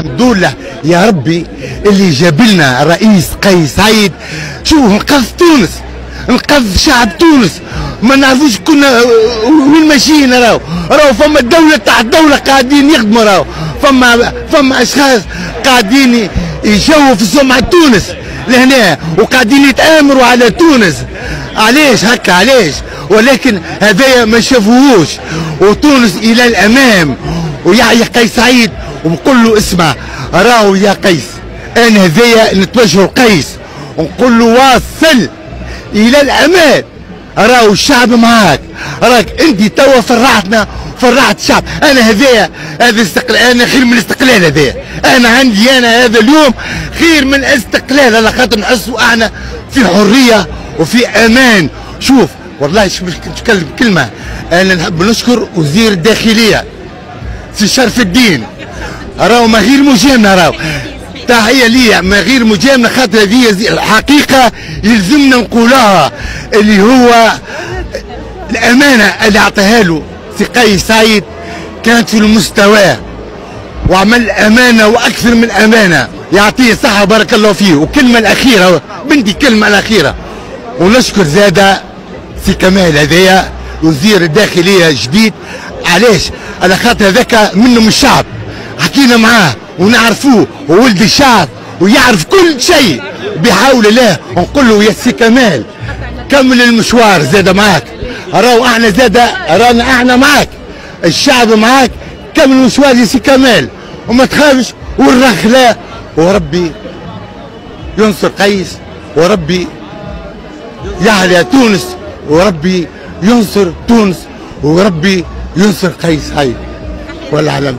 الحمد لله يا ربي اللي جاب لنا رئيس قيس سعيد. شوف انقذ تونس، انقذ شعب تونس. ما نعرفوش كنا وين ماشيين. راهو فما الدولة تحت دولة قاعدين يخدموا. راهو فما اشخاص قاعدين يشوفوا في سمعة تونس لهنا وقاعدين يتآمروا على تونس. علاش هكا علاش؟ ولكن هذايا ما شافوهوش. وتونس الى الامام. ويحيى قيس سعيد ونقول له اسمع، راهو يا قيس انا هذايا نتوجه لقيس ونقول له واصل الى الامام. راهو الشعب معاك، راك انت توا فرحتنا فرحت الشعب. انا هذايا هذا استقلال، انا خير من الاستقلال. هذايا انا عندي هذا اليوم خير من الاستقلال على خاطر نحسوا احنا في حريه وفي امان. شوف والله نتكلم كلمه، انا نحب نشكر وزير الداخليه سي شرف الدين. راهو ما غير مجامله، راهو تحيه ليا ما غير مجامله خاطر هذه الحقيقه يلزمنا نقولها، اللي هو الامانه اللي اعطاها له سي قيس سعيد كانت في المستوى وعمل امانه واكثر من امانه. يعطيه الصحه بارك الله فيه. وكلمه الاخيره بنتي كلمه الاخيره، ونشكر زاده سي كمال هذايا وزير الداخليه جديد. علاش؟ على خاطر هذاك منه من الشعب، حكينا معاه ونعرفوه وولد الشعب ويعرف كل شيء بحول الله. ونقول له يا سي كمال كمل المشوار زاد معاك. راهو احنا زاد رانا احنا معاك، الشعب معاك. كمل المشوار يا سي كمال وما تخافش والرخله. وربي ينصر قيس، وربي يحيى تونس، وربي ينصر تونس، وربي ينصر قيس سعيد. والعلم.